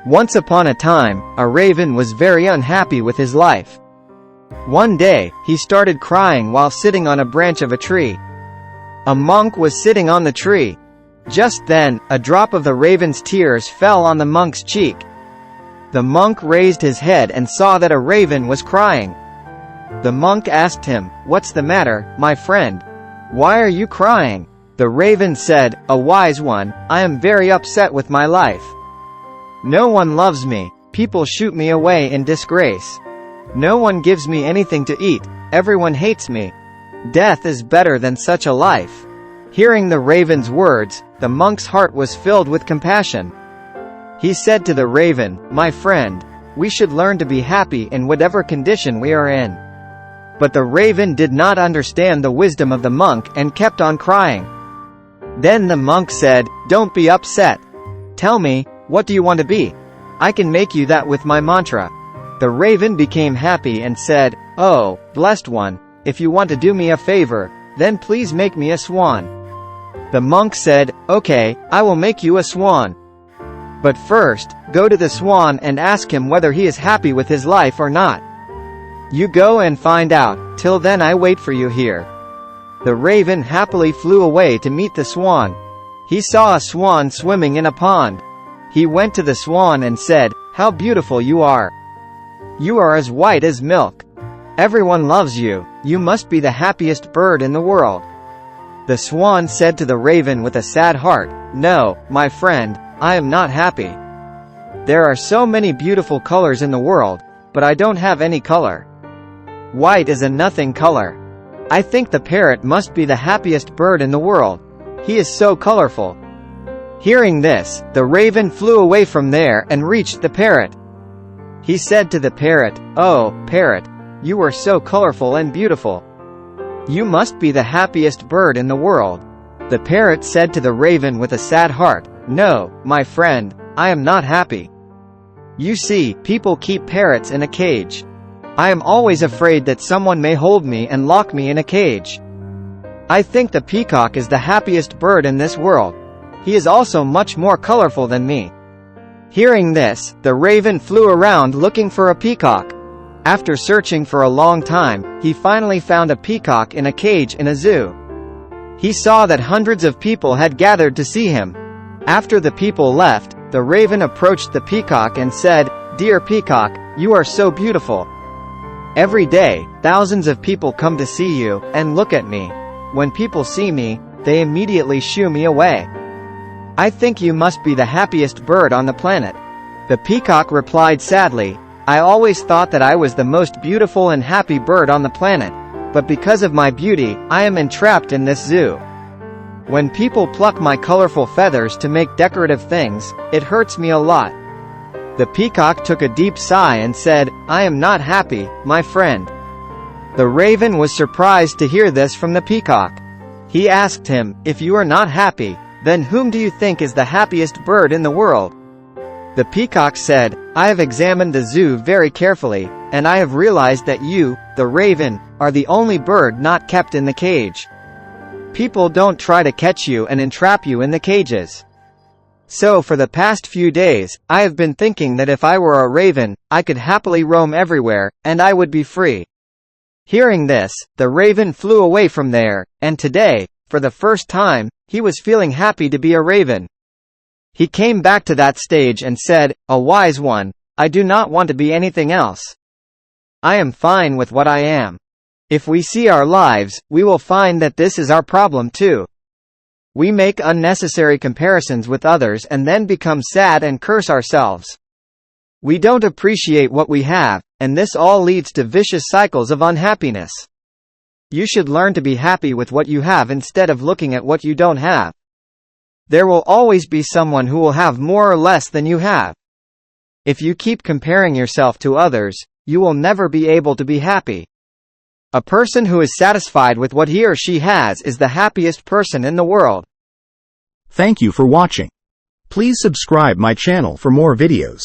Once upon a time, a raven was very unhappy with his life. One day, he started crying while sitting on a branch of a tree. A monk was sitting on the tree. Just then, a drop of the raven's tears fell on the monk's cheek. The monk raised his head and saw that a raven was crying. The monk asked him, "What's the matter, my friend? Why are you crying?" The raven said, "A wise one, I am very upset with my life. No one loves me, people shoot me away in disgrace. No one gives me anything to eat, everyone hates me. Death is better than such a life." Hearing the raven's words, the monk's heart was filled with compassion. He said to the raven, "My friend, we should learn to be happy in whatever condition we are in." But the raven did not understand the wisdom of the monk and kept on crying. Then the monk said, "Don't be upset. Tell me, what do you want to be? I can make you that with my mantra." The raven became happy and said, "Oh, blessed one, if you want to do me a favor, then please make me a swan." The monk said, "Okay, I will make you a swan. But first, go to the swan and ask him whether he is happy with his life or not. You go and find out, till then I wait for you here." The raven happily flew away to meet the swan. He saw a swan swimming in a pond. He went to the swan and said, "How beautiful you are. You are as white as milk. Everyone loves you, you must be the happiest bird in the world." The swan said to the raven with a sad heart, "No, my friend, I am not happy. There are so many beautiful colors in the world, but I don't have any color. White is a nothing color. I think the parrot must be the happiest bird in the world. He is so colorful." Hearing this, the raven flew away from there and reached the parrot. He said to the parrot, "Oh, parrot, you are so colorful and beautiful. You must be the happiest bird in the world." The parrot said to the raven with a sad heart, "No, my friend, I am not happy. You see, people keep parrots in a cage. I am always afraid that someone may hold me and lock me in a cage. I think the peacock is the happiest bird in this world. He is also much more colorful than me." Hearing this, the raven flew around looking for a peacock. After searching for a long time, he finally found a peacock in a cage in a zoo. He saw that hundreds of people had gathered to see him. After the people left, the raven approached the peacock and said, "Dear peacock, you are so beautiful. Every day, thousands of people come to see you, and look at me. When people see me, they immediately shoo me away. I think you must be the happiest bird on the planet." The peacock replied sadly, "I always thought that I was the most beautiful and happy bird on the planet, but because of my beauty, I am entrapped in this zoo. When people pluck my colorful feathers to make decorative things, it hurts me a lot." The peacock took a deep sigh and said, "I am not happy, my friend." The raven was surprised to hear this from the peacock. He asked him, "If you are not happy, then whom do you think is the happiest bird in the world?" The peacock said, "I have examined the zoo very carefully, and I have realized that you, the raven, are the only bird not kept in the cage. People don't try to catch you and entrap you in the cages. So for the past few days, I have been thinking that if I were a raven, I could happily roam everywhere, and I would be free." Hearing this, the raven flew away from there, and today, for the first time, he was feeling happy to be a raven. He came back to that stage and said, "A wise one, I do not want to be anything else. I am fine with what I am." If we see our lives, we will find that this is our problem too. We make unnecessary comparisons with others and then become sad and curse ourselves. We don't appreciate what we have, and this all leads to vicious cycles of unhappiness. You should learn to be happy with what you have instead of looking at what you don't have. There will always be someone who will have more or less than you have. If you keep comparing yourself to others, you will never be able to be happy. A person who is satisfied with what he or she has is the happiest person in the world. Thank you for watching. Please subscribe my channel for more videos.